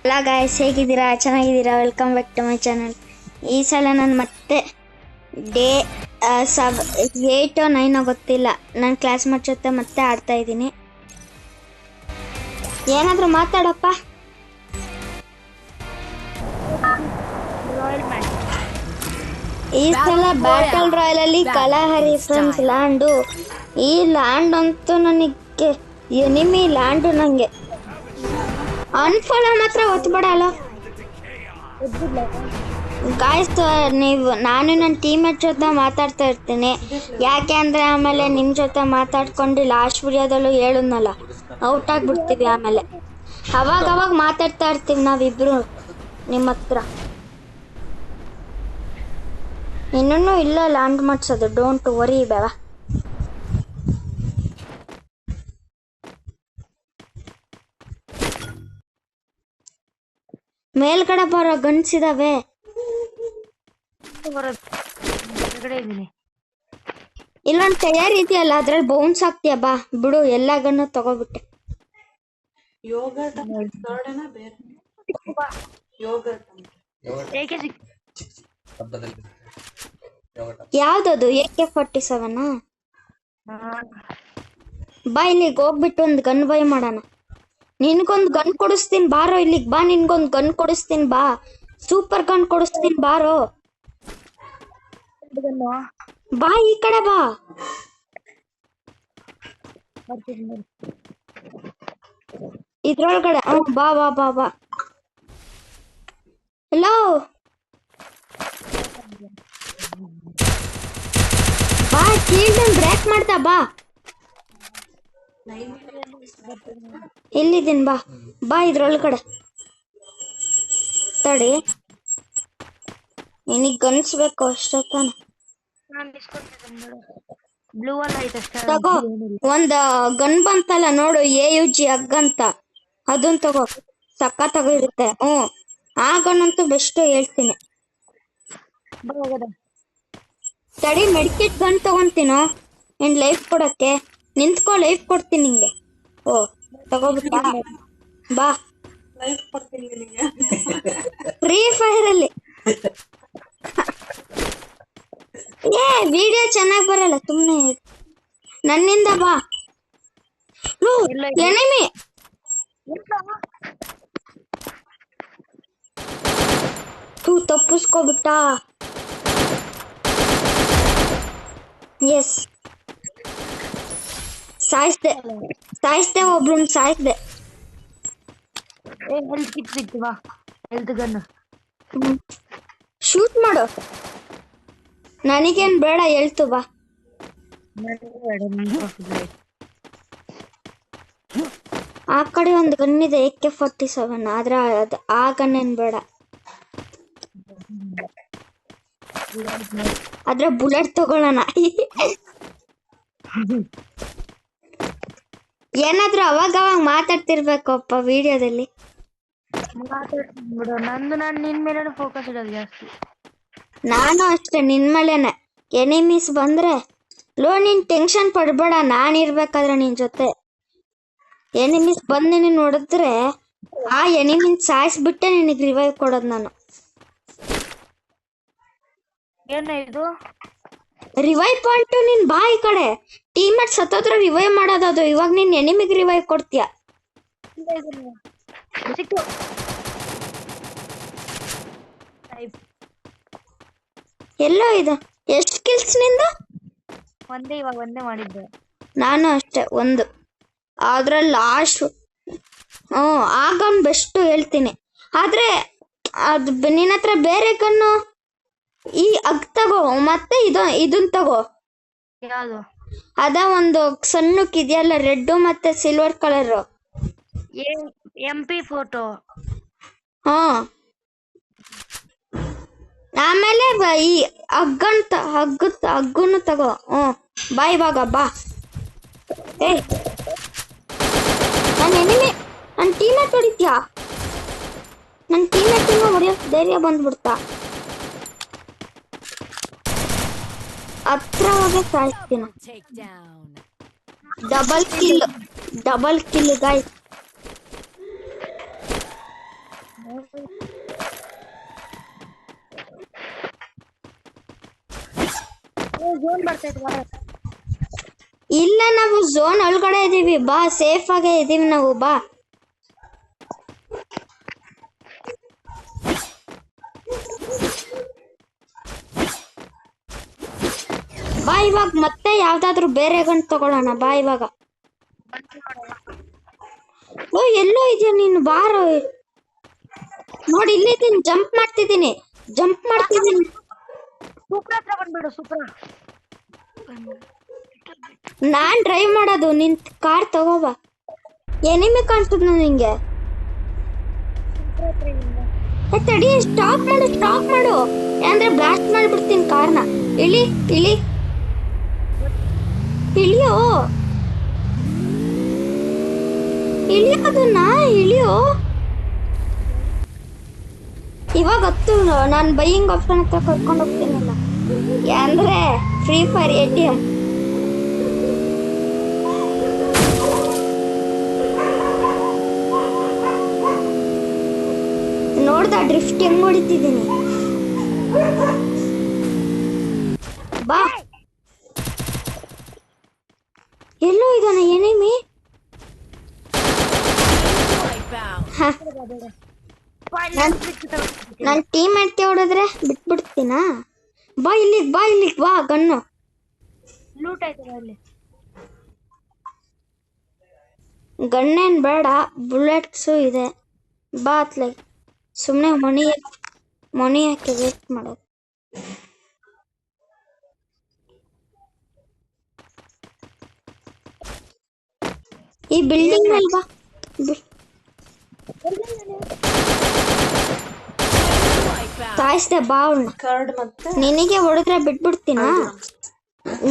ಎಲ್ಲ ಗಾಯ್ಸ್ ಹೇಗಿದ್ದೀರಾ? ಚೆನ್ನಾಗಿದ್ದೀರಾ? Welcome back to my channel. ಈ ಸಲ ನಾನು ಮತ್ತೆ ಡೇ 8 9 ಗೊತ್ತಿಲ್ಲ, ನನ್ನ ಕ್ಲಾಸ್ಮೇಟ್ ಜೊತೆ ಮತ್ತೆ ಆಡ್ತಾ ಇದ್ದೀನಿ. ಏನಾದರೂ ಮಾತಾಡಪ್ಪ. ಈ ಸಲ ಬ್ಯಾಟಲ್ ರಾಯಲ್ ಅಲ್ಲಿ ಕಲಹರಿ ಫ್ರೆಂಡ್ಸ್ ಲ್ಯಾಂಡು. ಈ ಲ್ಯಾಂಡ್ ಅಂತೂ ನನಗೆ ಎನಿಮಿ ಲ್ಯಾಂಡು. ನನಗೆ ಅನ್ಫಾಲೋ ಮಾತ್ರ ಒತ್ತಬೇಡಲ್ಲ ಗಾಯ್ಸ್. ನಾನು ನನ್ನ ಟೀಮೇಟ್ ಜೊತೆ ಮಾತಾಡ್ತಾ ಇರ್ತೀನಿ. ಯಾಕೆ ಅಂದರೆ ಆಮೇಲೆ ನಿಮ್ಮ ಜೊತೆ ಮಾತಾಡ್ಕೊಂಡು ಲಾಸ್ಟ್ ವಿಡಿಯೋದಲ್ಲೂ ಹೇಳಿದ್ನಲ್ಲ, ಔಟ್ ಆಗಿಬಿಡ್ತೀವಿ. ಆಮೇಲೆ ಅವಾಗ ಮಾತಾಡ್ತಾ ಇರ್ತೀವಿ ನಾವಿಬ್ರು ನಿಮ್ಮ ಹತ್ರ. ಇನ್ನೂ ಇಲ್ಲ ಲ್ಯಾಂಡ್ ಮಾಡಿಸೋದು, ಡೋಂಟ್ ವರಿ ಬೇಡ. ಮೇಲ್ಗಡೆ ಬರೋ ಗನ್ಸ್ ಇದಾವೆ. ಇಲ್ಲೊಂದು ಟೈರ್ ಇದೆಯಲ್ಲ, ಅದ್ರಲ್ಲಿ ಬೌನ್ಸ್ ಆಗ್ತೀಯ. ಬಾ ಬಿಡು, ಎಲ್ಲ ಗನ್ನು ತಗೋಬಿಟ್ಟೆ. ಯಾವ್ದದು? AK-47? ಬಾ ಇಲ್ಲಿಗೆ ಹೋಗ್ಬಿಟ್ಟು ಒಂದು ಗನ್ ಬೈ ಮಾಡೋಣ. ನಿನ್ಗೊಂದು ಗನ್ ಕೊಡಿಸ್ತೀನಿ ಬಾರೋ, ಇಲ್ಲಿಗೆ ಬಾ. ನಿನ್ಗೊಂದು ಗನ್ ಕೊಡಿಸ್ತೀನಿ ಬಾ, ಸೂಪರ್ ಗನ್ ಕೊಡಿಸ್ತೀನಿ ಬಾರೋ. ಬಾ ಈ ಕಡೆ ಬಾ. ಇದ್ರೊಳಗಡೆ ಬಾ ಬಾ ಬಾ ಬಾ. ಹಲೋ ಬಾ, ಶೀಲ್ಡ್ ಬ್ರೇಕ್ ಮಾಡ್ತಾ ಬಾ. ಇಲ್ಲಿದ್ದೀನಿ ಬಾ ಬಾ. ಇದ್ರೊಳಗಡೆ ತಡಿ, ನಿನಗೆ ಗನ್ಸ್ಬೇಕು ಅಷ್ಟೇ ತಾನೆ. ತಗೋ, ಒಂದ್ ಗನ್ ಬಂತಲ್ಲ ನೋಡು, AUG ಅಗ್ ಅಂತ, ಅದನ್ ತಗೋ. ಸಖತ್ತಾಗಿ ಇರುತ್ತೆ. ಆ ಗನ್ ಅಂತೂ ಬೆಸ್ಟ್ ಹೇಳ್ತೀನಿ. ತಡಿ, ಮೆಡಿಕೇಟ್ ಗನ್ ತಗೊಂತೀನೋ ನಿನ್ ಲೈಫ್ ಕೊಡಕ್ಕೆ. ನಿಂತ್ಕೋ, ಲೈಫ್ ಕೊಡ್ತೀನಿ ನಿಂಗೆ. ತಗೋಬಿಟ್ಟ ಬಾ. ಫ್ರೀ ಫೈರ್ ಅಲ್ಲಿ ವಿಡಿಯೋ ಚೆನ್ನಾಗಿ ಬರಲ್ಲ, ಸುಮ್ಮನೆ ನನ್ನಿಂದ ಬಾ. ಎನಿಮಿ ತಪ್ಪಿಸ್ಕೋಬಿಟ್ಟ. ಎಸ್, ಸಾಯಿಸ್ದೆ ಒಬ್ರನ್ನ ಸಾಯಿಸ್ದೆ. ಶೂಟ್ ಮಾಡು, ನನಗೇನ್ ಬೇಡ, ಹೇಳ್ತು ಬಾ. ಆ ಕಡೆ ಒಂದು ಗನ್ ಇದೆ, AK-47, ಆದ್ರೆ ಆ ಗನ್ ಏನ್ ಬೇಡ. ಆದ್ರೆ ಬುಲೆಟ್ ತಗೊಳ್ಳೋಣ. ಏನಾದ್ರೂ ಅವಾಗ ಮಾತಾಡ್ತಿರ್ಬೇಕಪ್ಪ ವಿಡಿಯೋದಲ್ಲಿ. ನಾನು ಅಷ್ಟೇ, ನಿನ್ ಮೇಲೆನೆ. ಎನಿಮೀಸ್ ಬಂದ್ರೆ ನೀನ್ ಟೆನ್ಷನ್ ಪಡ್ಬೇಡ, ನಾನ್ ಇರ್ಬೇಕಾದ್ರೆ ನಿನ್ ಜೊತೆ. ಎನಿಮೀಸ್ ಬಂದು ನೀನ್ ನೋಡಿದ್ರೆ ಆ ಎನಿಮಿನ್ ಸಾಯಿಸ್ಬಿಟ್ಟೆ ನಿನಗೆ ರಿವೈವ್ ಕೊಡೋದು ನಾನು. ರಿವೈವ್ ಪಾಯಿಂಟ್ ನೀನ್ ಬಾ ಈ ಕಡೆ. ಟೀಮೇಟ್ ಸತ್ತೋದ್ರೆ ರಿವೈವ್ ಮಾಡೋದದು. ಇವಾಗ ನೀನ್ ಎನಿಮಿಗೆ ರಿವೈವ್ ಕೊಡ್ತೀಯ. ಎಲ್ಲೋ ಇದೆ. ಎಷ್ಟು ಕಿಲ್ಸ್ ನಿಂದು? ಒಂದೇ ಮಾಡಿದ್ದೆ ನಾನು ಅಷ್ಟೇ, ಒಂದು. ಆದ್ರೆ ಲಾಸ್ಟ್ ಆಗ ಬೆಸ್ಟ್ ಹೇಳ್ತೀನಿ. ಆದ್ರೆ ಅದು ನಿನ್ನ ಹತ್ರ ಬೇರೆ ಗನ್ನು ಈ ಅಗ್ ತಗೋ, ಮತ್ತೆ ಇದನ್ ತಗೋ. ಅದ ಒಂದು ಸಣ್ಣಕ್ಕಿದೆಯಲ್ಲ, ರೆಡ್ ಮತ್ತೆ ಸಿಲ್ವರ್ ಕಲರ್ MP ಫೋಟೋ. ಆಮೇಲೆ ಈ ಹಗ್ಗನ್ನು ತಗೋ. ಬಾ ಇವಾಗ ಬಾ. ನನ್ನ ಎನಿಮಿ, ನನ್ನ ಟೀಮೇಟ್ ಹೊಡಿತ್ಯಾ? ನನ್ನ ಟೀಮೇಟ್ ಹೊಡಿಯೋ ಧೈರ್ಯ ಬಂದ್ಬಿಡ್ತಾ? ಹತ್ರ ಹೋಗಿ ಸಾಯಿಸ್ತೀನಿ. Double kill guys. ಇಲ್ಲ ನಾವು ಝೋನ್ ಒಳಗಡೆ ಇದೀವಿ ಬಾ, ಸೇಫ್ ಆಗೇ ಇದೀವಿ ನಾವು ಬಾ. ಬಾ ಇವಾಗ ಮತ್ತೆ ಯಾವ್ದಾದ್ರು ಬೇರೆ ಗಂಟು ತಗೊಳ್ಳೋಣ ಬಾ ಇವಾಗ. ಓ ಎಲ್ಲೋ ಇದೆಯಾ ನೀನು ಬಾರೋ. ನೋಡಿ ಇಲ್ಲಿದ್ದೀನಿ, ಜಂಪ್ ಮಾಡ್ತಿದ್ದೀನಿ. ನಾನ್ ಡ್ರೈವ್ ಮಾಡೋದು, ನಿನ್ ಕಾರ್ ತಗೋಬಾ. ಎನಿಮಿ ಕಾಣ್ತದ ನಿಂಗೆ? ತಡಿ, ಸ್ಟಾಪ್ ಮಾಡು ಅಂದ್ರೆ ಬ್ಲಾಸ್ಟ್ ಮಾಡ್ಬಿಡ್ತೀನಿ ಕಾರ್ನ. ಇಳಿಯೋ ಇಳಿಯೋ. ಇವಾಗ ಹತ್ತು, ನಾನು ಬೈಯಿಂಗ್ ಆಪ್ಷನ್ ಹತ್ರ ಕರ್ಕೊಂಡು ಹೋಗ್ತೀನಲ್ಲ, ಅಂದ್ರೆ ಫ್ರೀ ಫೈರ್ ATM. ನೋಡ್ದ ಡ್ರಿಫ್ಟ್ ಹೆಂಗ್ ಹೊಡಿತಿದ್ದೀನಿ. ಬಾ, ಎಲ್ಲೋ ಇದ್ದಾನೆ ಎನಿಮಿ. ನನ್ ಟೀಮ್ ಮೇಟ್ಗೆ ಹೊಡೆದ್ರೆ ಬಿಟ್ಬಿಡ್ತೀನಾ? ಬಾ ಇಲ್ಲಿಗೆ ಬಾ. ಗನ್ನು ಗನ್ನೇನ್ ಬೇಡ, ಬುಲೆಟ್ಸು ಇದೆ. ಬಾ ಅತ್ಲೆ, ಸುಮ್ಮನೆ ಮನಿ ಹಾಕಿ ವೇಸ್ಟ್ ಮಾಡೋದು. ಈ ಬಿಲ್ಡಿಂಗ್ ಮೇಲೆ ಬಾ. ಸಾಯಿಸ್ದೆ ಬಾ ಅವಳು. ನಿನಗೆ ಹೊಡೆದ್ರೆ ಬಿಟ್ಬಿಡ್ತೀನಾ?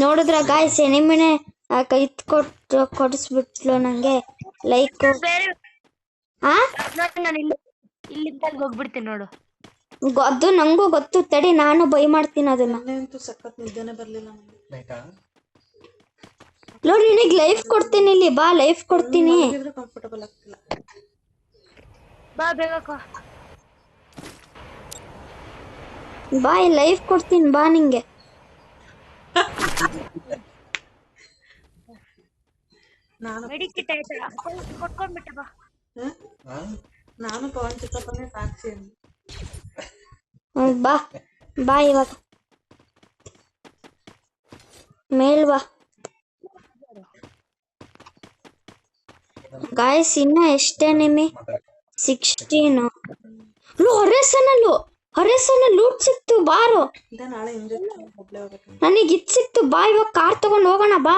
ನೋಡಿದ್ರ ಗಾಯ್ಸ್, ಎನಿಮಿನೇ ಕೈ ಕೊಡಿಸ್ಬಿಟ್ಲು ನಂಗೆ. ಲೈಕ್ ಹೋಗ್ಬಿಡ್ತೀನಿ ನೋಡು. ಅದು ನಂಗೂ ಗೊತ್ತು, ತಡಿ ನಾನು ಬೈ ಮಾಡ್ತೀನಿ ಅದನ್ನ. ನೋಡಿ ನಿನಗೆ ಲೈಫ್ ಕೊಡ್ತೀನಿ, ಇಲ್ಲಿ ಬಾ, ಲೈಫ್ ಕೊಡ್ತೀನಿ. ಬಾ, ಲೈಫ್ ಕೊಡ್ತೀನಿ ಬಾ ನಿಂಗೆ. ಬಾ ಬಾ ಇವಾಗ ಮೇಲ್ ಬಾ. ಗಾಯ್ಸ್ ಇನ್ನ ಎಷ್ಟೇ ನಿಮಿ? 16. ಹರೇಸನ ಲೂಟ್ ಸಿಕ್ತು, ಬಾರೋ. ನನಗೆ ಇದು ಸಿಕ್ತು, ಬಾ ಇವಾಗ ಕಾರ್ ತಗೊಂಡು ಹೋಗೋಣ ಬಾ.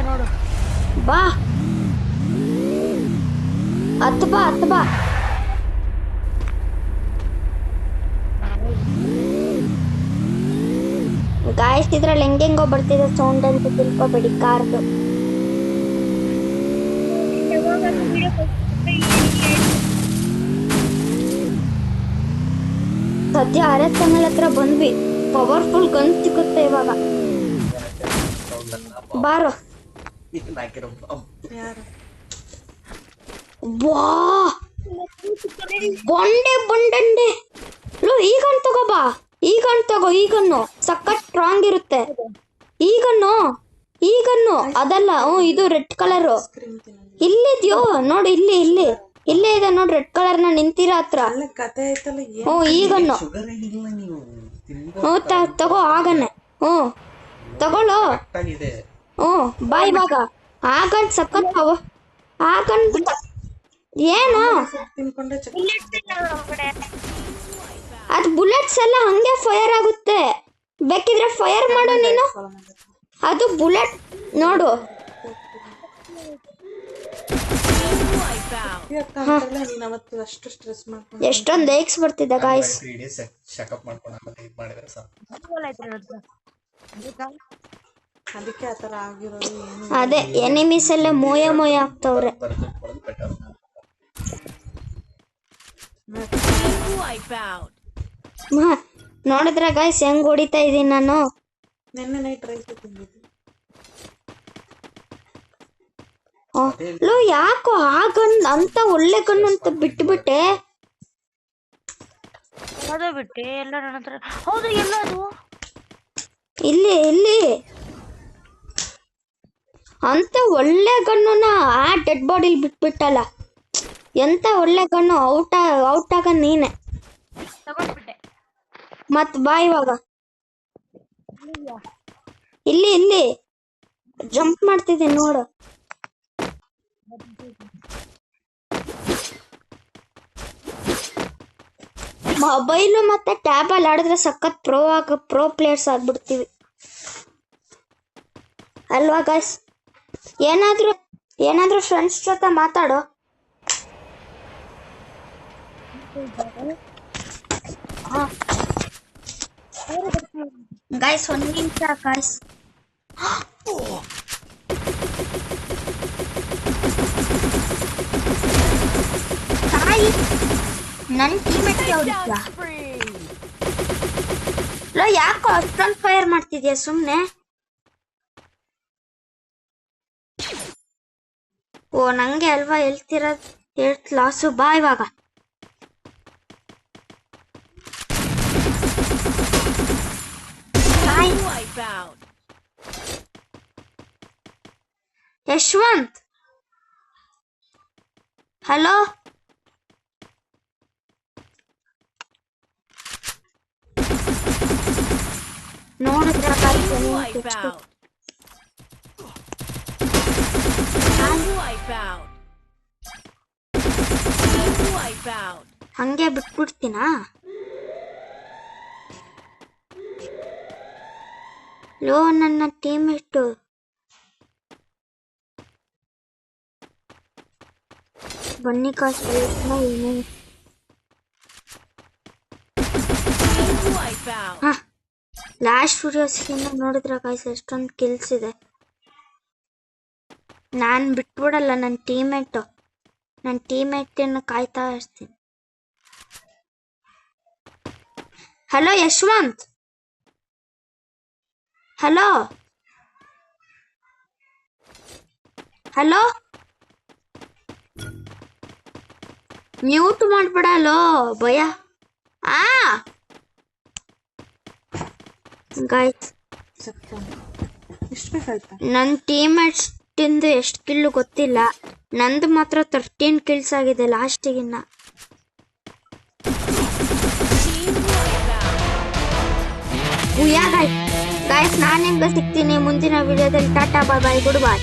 ನೋಡು ಬಾ, ಹತ್ತು ಬಾ. ಗಾಯ್ಸ್ ಇದ್ರಲ್ಲಿ ಹೆಂಗೆಂಗೋ ಬರ್ತಿದೆ ಸೌಂಡ್ ಅಂತ ತಿಳ್ಕೊಬೇಡಿ ಕಾರ್ದು. ಸದ್ಯ RS ಹತ್ರ ಬಂದ್ವಿ. ಪವರ್ಫುಲ್ ಗನ್ ಸಿಗುತ್ತೆ ಇವಾಗ. ಬಾರೋ. ವಾ ಬಂಡೆ. ಈಗನ್ ತಗೋ ಬಾ, ಈಗನ್ನು ಸಖತ್ ಸ್ಟ್ರಾಂಗ್ ಇರುತ್ತೆ. ಈಗನ್ನು ಅದಲ್ಲ, ಇದು ರೆಡ್ ಕಲರ್. ಇಲ್ಲಿದ್ಯೋ ನೋಡು, ಇಲ್ಲೇ ಇದೆ ನೋಡಿ, ರೆಡ್ ಕಲರ್ ನ ನಿಂತಿರೋ ಹತ್ರ. ಈಗನ್ನು ತಗೋ, ಆಗನೆ ತಗೊಳ್ಳೋ. ಬಾ ಇವಾಗ. ಆಗನ್ ಸಖತ್ ಆಗನ್ ಏನು ಅದು ಬುಲೆಟ್ಸ್ ಎಲ್ಲ ಹಂಗೆ ಫೈರ್ ಆಗುತ್ತೆ. ಬೇಕಿದ್ರೆ ಫೈರ್ ಮಾಡು ನೀನು. ಅದು ಬುಲೆಟ್ ನೋಡು. ಎಷ್ಟೊಂದು ಲೈಕ್ಸ್ ಬರ್ತಿದೆ ಗಾಯ್ಸ್. ಅದೇ ಎನಿಮೀಸ್ ಎಲ್ಲ ಮೋಯ ಆಗ್ತವ್ರೆ. ನೋಡಿದ್ರ ಗಾಯ್ಸ್ ಹೆಂಗ್ ಹೊಡಿತಾ ಇದೀನಿ ನಾನು. ಲೋ ಯಾಕೋ ಆ ಗನ್ ಅಂತ ಒಳ್ಳೆ ಗನ್ ಅಂತ ಬಿಟ್ಬಿಟ್ಟೆ. ಅದೇ ಬಿಟ್ಟೆ ಎಲ್ಲ ನನ್ನ ಹತ್ರ. ಹೌದು ಎಲ್ಲ ಅದು ಇಲ್ಲಿ ಇಲ್ಲಿ ಅಂತ ಒಳ್ಳೆ ಗನ್ನುನ ಆ ಡೆಡ್ ಬಾಡಿಲಿ ಬಿಟ್ಬಿಟ್ಟಲ್ಲ. ಎಂತ ಒಳ್ಳೆ ಗನ್ನು. ಔಟ್ ಆಗ ನೀನೆ. ತಗೊಂಡ್ಬಿಟ್ಟೆ. ಮತ್ ಬಾ ಇವಾಗ. ಇಲ್ಲಿ ಇಲ್ಲಿ ಜಂಪ್ ಮಾಡ್ತಿದ್ದೀನಿ ನೋಡು. ಮೊಬೈಲು ಮತ್ತೆ ಟ್ಯಾಬಲ್ಲಿ ಆಡಿದ್ರೆ ಸಖತ್ ಪ್ರೋ ಪ್ಲೇಯರ್ಸ್ ಆಗ್ಬಿಡ್ತೀವಿ ಅಲ್ವಾ ಗೈಸ್? ಏನಾದ್ರೂ ಫ್ರೆಂಡ್ಸ್ ಜೊತೆ ಮಾತಾಡೋ. ಗೈಸ್ ಒಂದು ನಿಮಿಷ ಗೈಸ್. ನನ್ನ ಟೀಮೇಟ್ಗೆ ಹೊಡಿತ್ಯಾ? ಲೋ ಯಾಕೋ ಅಷ್ಟೊಂದು ಫೈರ್ ಮಾಡ್ತಿದ್ಯಾ ಸುಮ್ಮನೆ? ಓ ನಂಗೆ ಅಲ್ವಾ ಹೇಳ್ತಿರೋದು ಲಾಸು. ಬಾ ಇವಾಗ. ಯಶವಂತ್ ಹಲೋ. ನೋಡಿದ್ರ ಹಂಗೆ ಬಿಟ್ಬಿಡ್ತೀನಾ? ಲೋ ನನ್ನ ಟೀಮೇಟು ಬನ್ನಿ ಕಾಸು ಏನೇನು. ಲಾಸ್ಟ್ ವಿಡಿಯೋಸ್ಗಿಂತ ನೋಡಿದ್ರ ಗಾಯ್ಸ್ ಎಷ್ಟೊಂದು ಕಿಲ್ಸ್ ಇದೆ. ನಾನು ಬಿಟ್ಬಿಡಲ್ಲ ನನ್ನ ಟೀಮೇಟನ್ನು ಕಾಯ್ತಾ ಇರ್ತೀನಿ. Hello Yashwant. Hello hello mute ಮಾಡ್ಬಿಡಲೋ ಭಯ. ಗಾಯ್ಸ್ ನನ್ನ ಟೀಮೇಟ್ಸ್ ತಿಂದು ಎಷ್ಟು ಕಿಲ್ಲು ಗೊತ್ತಿಲ್ಲ. ನಂದು ಮಾತ್ರ 13 ಕಿಲ್ಸ್ ಆಗಿದೆ ಲಾಸ್ಟಿಗಿನ್ನ. ಗಾಯ್ಸ್ ನಾನು ಹೆಂಗ ಸಿಗ್ತೀನಿ ಮುಂದಿನ ವಿಡಿಯೋದಲ್ಲಿ. ಟಾಟಾ ಬಾಯ್ ಬಾಯ್ ಗುಡ್ ಬಾಯ್.